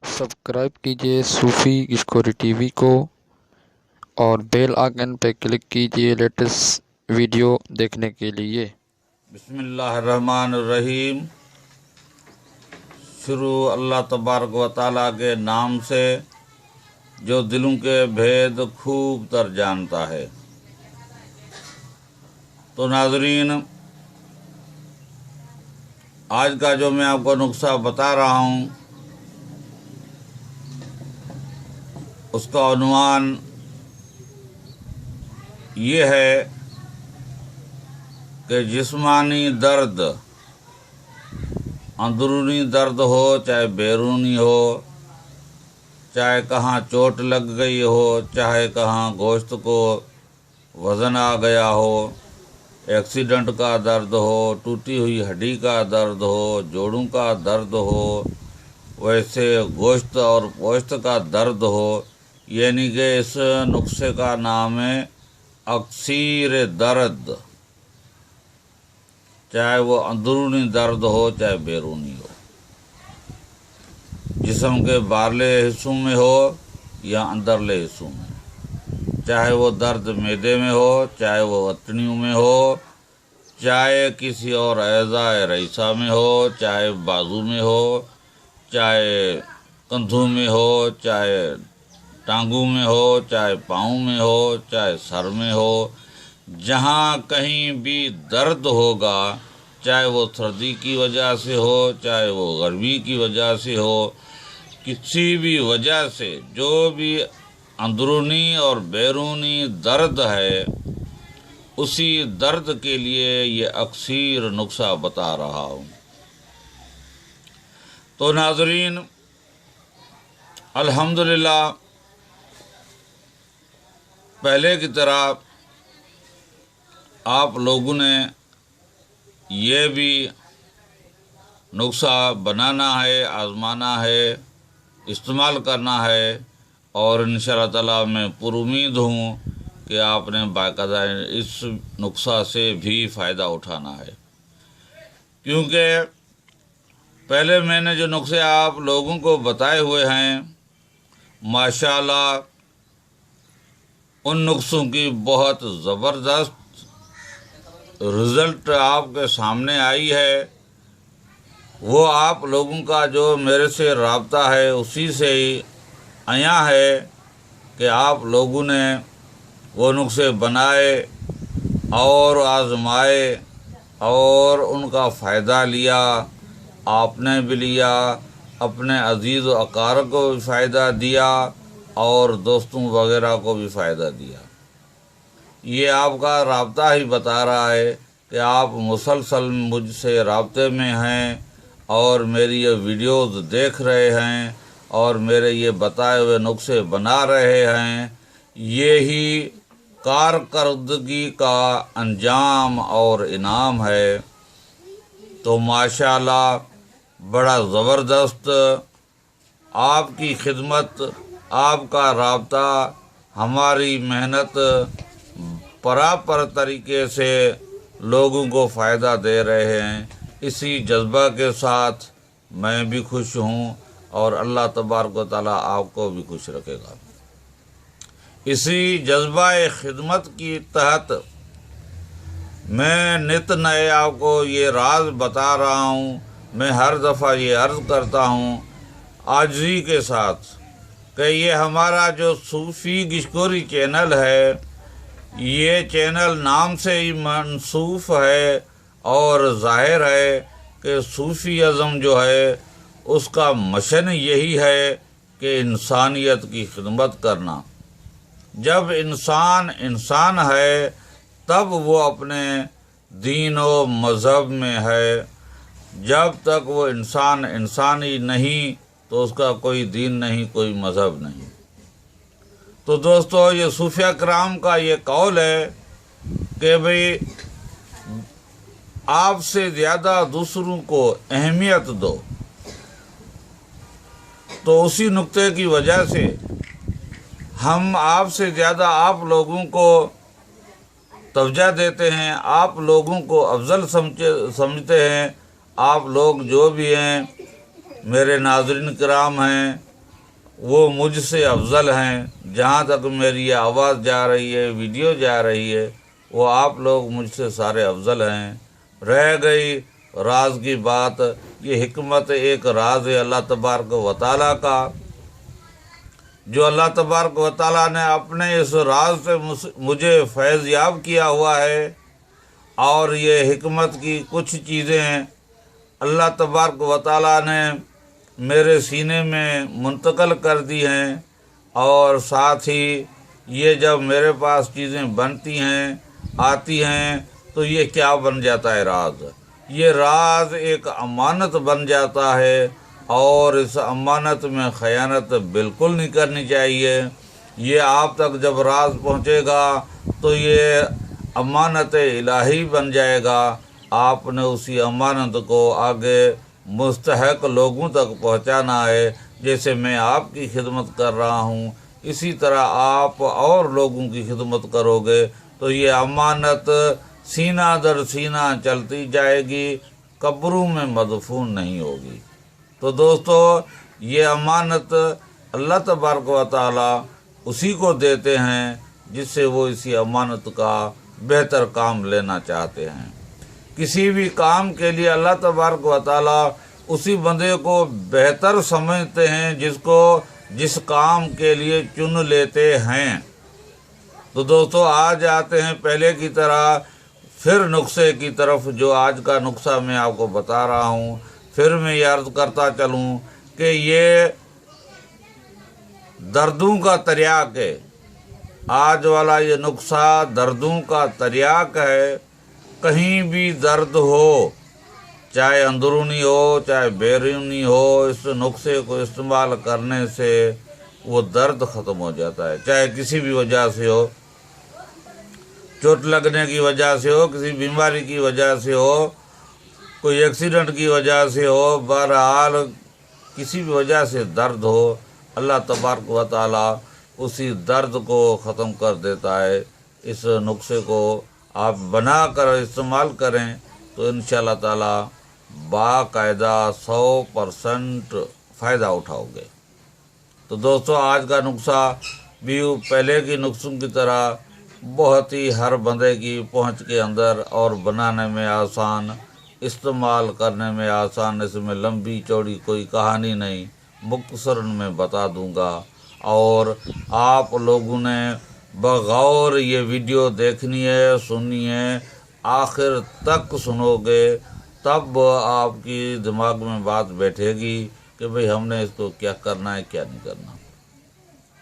Subscribe کیجیے صوفی Gishkori T V کو اور بیل آئکن پہ کلک کیجیے لیٹسٹ ویڈیو دیکھنے کے لیے۔ بسم اللہ الرحمن الرحیم۔ شروع اللہ تبارک و تعالیٰ کے نام سے جو دلوں کے بھید خوب تر جانتا ہے۔ تو ناظرین، آج کا جو میں آپ کو نسخہ بتا رہا ہوں اس کا عنوان یہ ہے کہ جسمانی درد، اندرونی درد ہو چاہے بیرونی ہو، چاہے کہاں چوٹ لگ گئی ہو، چاہے کہاں گوشت کو وزن آ گیا ہو، ایکسیڈنٹ کا درد ہو، ٹوٹی ہوئی ہڈی کا درد ہو، جوڑوں کا درد ہو، ویسے گوشت اور پوشت کا درد ہو، یعنی کہ اس نسخے کا نام ہے اکثیر درد، چاہے وہ اندرونی درد ہو چاہے بیرونی ہو، جسم کے باہرلے حصوں میں ہو یا اندرلے حصوں میں، چاہے وہ درد معدے میں ہو، چاہے وہ وطنیوں میں ہو، چاہے کسی اور اعضاء رئیسہ میں ہو، چاہے بازو میں ہو، چاہے کندھوں میں ہو، چاہے ٹانگوں میں ہو، چاہے پاؤں میں ہو، چاہے سر میں ہو، جہاں کہیں بھی درد ہوگا، چاہے وہ سردی کی وجہ سے ہو، چاہے وہ گرمی کی وجہ سے ہو، کسی بھی وجہ سے جو بھی اندرونی اور بیرونی درد ہے، اسی درد کے لیے یہ اکثیر نسخہ بتا رہا ہوں۔ تو ناظرین، الحمدللہ پہلے کی طرح آپ لوگوں نے یہ بھی نسخہ بنانا ہے، آزمانا ہے، استعمال کرنا ہے، اور انشاءاللہ تعالیٰ میں پر امید ہوں کہ آپ نے باقاعدہ اس نسخہ سے بھی فائدہ اٹھانا ہے، کیونکہ پہلے میں نے جو نسخے آپ لوگوں کو بتائے ہوئے ہیں، ماشاءاللہ ان نسخوں کی بہت زبردست رزلٹ آپ کے سامنے آئی ہے۔ وہ آپ لوگوں کا جو میرے سے رابطہ ہے اسی سے ہی آیا ہے کہ آپ لوگوں نے وہ نسخے بنائے اور آزمائے اور ان کا فائدہ لیا، آپ نے بھی لیا، اپنے عزیز و اقارب کو بھی فائدہ دیا اور دوستوں وغیرہ کو بھی فائدہ دیا۔ یہ آپ کا رابطہ ہی بتا رہا ہے کہ آپ مسلسل مجھ سے رابطے میں ہیں اور میری یہ ویڈیوز دیکھ رہے ہیں اور میرے یہ بتائے ہوئے نسخے بنا رہے ہیں۔ یہی کارکردگی کا انجام اور انعام ہے۔ تو ماشاءاللہ بڑا زبردست آپ کی خدمت، آپ کا رابطہ، ہماری محنت پراپر طریقے سے لوگوں کو فائدہ دے رہے ہیں۔ اسی جذبہ کے ساتھ میں بھی خوش ہوں اور اللہ تبارک و تعالیٰ آپ کو بھی خوش رکھے گا۔ اسی جذبہ خدمت کی تحت میں نت نئے آپ کو یہ راز بتا رہا ہوں۔ میں ہر دفعہ یہ عرض کرتا ہوں عاجزی کے ساتھ کہ یہ ہمارا جو صوفی گشکوری چینل ہے، یہ چینل نام سے ہی موصوف ہے اور ظاہر ہے کہ صوفی ازم جو ہے اس کا مشن یہی ہے کہ انسانیت کی خدمت کرنا۔ جب انسان انسان ہے تب وہ اپنے دین و مذہب میں ہے، جب تک وہ انسان انسانی نہیں تو اس کا کوئی دین نہیں، کوئی مذہب نہیں۔ تو دوستو، یہ صوفیہ کرام کا یہ قول ہے کہ بھئی آپ سے زیادہ دوسروں کو اہمیت دو۔ تو اسی نقطے کی وجہ سے ہم آپ سے زیادہ آپ لوگوں کو توجہ دیتے ہیں، آپ لوگوں کو افضل سمجھتے ہیں۔ آپ لوگ جو بھی ہیں میرے ناظرین کرام ہیں وہ مجھ سے افضل ہیں. جہاں تک میری یہ آواز جا رہی ہے، ویڈیو جا رہی ہے، وہ آپ لوگ مجھ سے سارے افضل ہیں. رہ گئی راز کی بات، یہ حکمت ایک راز ہے اللہ تبارک و تعالیٰ کا، جو اللہ تبارک و تعالیٰ نے اپنے اس راز سے مجھے فیض یاب کیا ہوا ہے. اور یہ حکمت کی کچھ چیزیں اللہ تبارک و تعالیٰ نے میرے سینے میں منتقل کر دی ہیں، اور ساتھ ہی یہ جب میرے پاس چیزیں بنتی ہیں، آتی ہیں، تو یہ کیا بن جاتا ہے؟ راز. یہ راز ایک امانت بن جاتا ہے، اور اس امانت میں خیانت بالکل نہیں کرنی چاہیے. یہ آپ تک جب راز پہنچے گا تو یہ امانت الہی بن جائے گا. آپ نے اسی امانت کو آگے مستحق لوگوں تک پہنچانا ہے. جیسے میں آپ کی خدمت کر رہا ہوں، اسی طرح آپ اور لوگوں کی خدمت کرو گے تو یہ امانت سینہ در سینہ چلتی جائے گی، قبروں میں مدفون نہیں ہوگی. تو دوستو، یہ امانت اللہ تبارک و تعالیٰ اسی کو دیتے ہیں جس سے وہ اسی امانت کا بہتر کام لینا چاہتے ہیں. کسی بھی کام کے لیے اللہ تبارک و تعالیٰ اسی بندے کو بہتر سمجھتے ہیں جس کام کے لیے چن لیتے ہیں. تو دوستو، آج آتے ہیں پہلے کی طرح پھر نسخے کی طرف، جو آج کا نسخہ میں آپ کو بتا رہا ہوں. پھر میں یہ عرض کرتا چلوں کہ یہ دردوں کا تریاق ہے. آج والا یہ نسخہ دردوں کا تریاق ہے. کہیں بھی درد ہو، چاہے اندرونی ہو چاہے بیرونی ہو، اس نسخے کو استعمال کرنے سے وہ درد ختم ہو جاتا ہے. چاہے کسی بھی وجہ سے ہو، چوٹ لگنے کی وجہ سے ہو، کسی بیماری کی وجہ سے ہو، کوئی ایکسیڈنٹ کی وجہ سے ہو، بہرحال کسی بھی وجہ سے درد ہو، اللہ تبارک و تعالیٰ اسی درد کو ختم کر دیتا ہے. اس نسخے کو آپ بنا کر استعمال کریں تو انشاءاللہ تعالیٰ باقاعدہ 100% فائدہ اٹھاؤ گے. تو دوستو، آج کا نسخہ بھی پہلے کی نسخوں کی طرح بہت ہی ہر بندے کی پہنچ کے اندر، اور بنانے میں آسان، استعمال کرنے میں آسان. اس میں لمبی چوڑی کوئی کہانی نہیں، مختصراً میں بتا دوں گا. اور آپ لوگوں نے بغور یہ ویڈیو دیکھنی ہے، سننی ہے، آخر تک سنو گے تب آپ کی دماغ میں بات بیٹھے گی کہ بھئی ہم نے اس کو کیا کرنا ہے، کیا نہیں کرنا.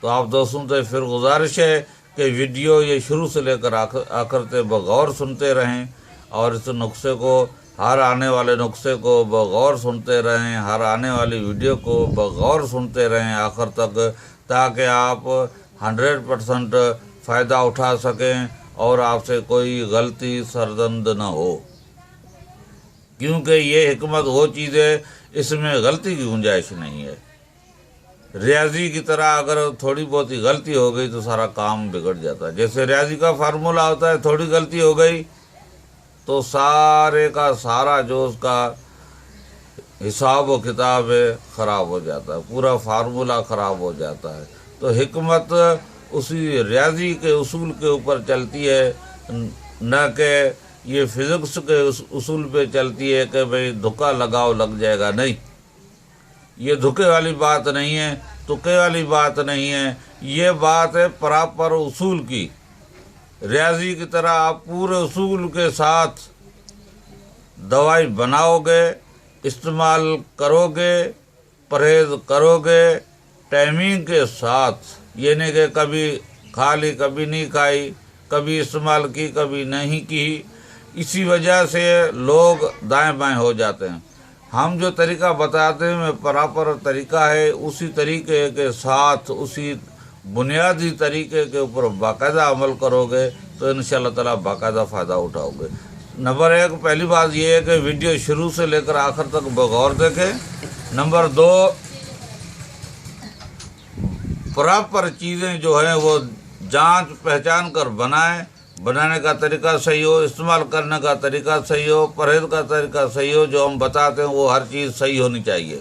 تو آپ دوستوں سے پھر گزارش ہے کہ ویڈیو یہ شروع سے لے کر آخر تک بغور سنتے رہیں، اور اس نسخے کو، ہر آنے والے نسخے کو بغور سنتے رہیں، ہر آنے والی ویڈیو کو بغور سنتے رہیں آخر تک، تاکہ آپ 100% فائدہ اٹھا سکیں اور آپ سے کوئی غلطی سرزد نہ ہو. کیونکہ یہ حکمت وہ چیز ہے، اس میں غلطی کی گنجائش نہیں ہے. ریاضی کی طرح اگر تھوڑی بہت ہی غلطی ہو گئی تو سارا کام بگڑ جاتا ہے. جیسے ریاضی کا فارمولہ ہوتا ہے، تھوڑی غلطی ہو گئی تو سارے کا سارا جو اس کا حساب و کتاب ہے خراب ہو جاتا ہے، پورا فارمولہ خراب ہو جاتا ہے. تو حکمت اسی ریاضی کے اصول کے اوپر چلتی ہے، نہ کہ یہ فزکس کے اصول پہ چلتی ہے کہ بھئی دھکا لگاؤ لگ جائے گا. نہیں، یہ دھکے والی بات نہیں ہے، تکے والی بات نہیں ہے. یہ بات ہے پراپر اصول کی. ریاضی کی طرح آپ پورے اصول کے ساتھ دوائی بناؤ گے، استعمال کرو گے، پرہیز کرو گے ٹائمنگ کے ساتھ. یہ نہیں کہ کبھی کھا لی کبھی نہیں کھائی، کبھی استعمال کی کبھی نہیں کی. اسی وجہ سے لوگ دائیں بائیں ہو جاتے ہیں. ہم جو طریقہ بتاتے ہیں پراپر طریقہ ہے، اسی طریقے کے ساتھ، اسی بنیادی طریقے کے اوپر باقاعدہ عمل کرو گے تو انشاءاللہ تعالیٰ باقاعدہ فائدہ اٹھاؤ گے. نمبر 1 پہلی بات یہ ہے کہ ویڈیو شروع سے لے کر آخر تک بغور دیکھیں. نمبر 2 پراپر چیزیں جو ہیں وہ جانچ پہچان کر بنائیں. بنانے کا طریقہ صحیح ہو، استعمال کرنے کا طریقہ صحیح ہو، پرہیز کا طریقہ صحیح ہو. جو ہم بتاتے ہیں وہ ہر چیز صحیح ہونی چاہیے.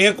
1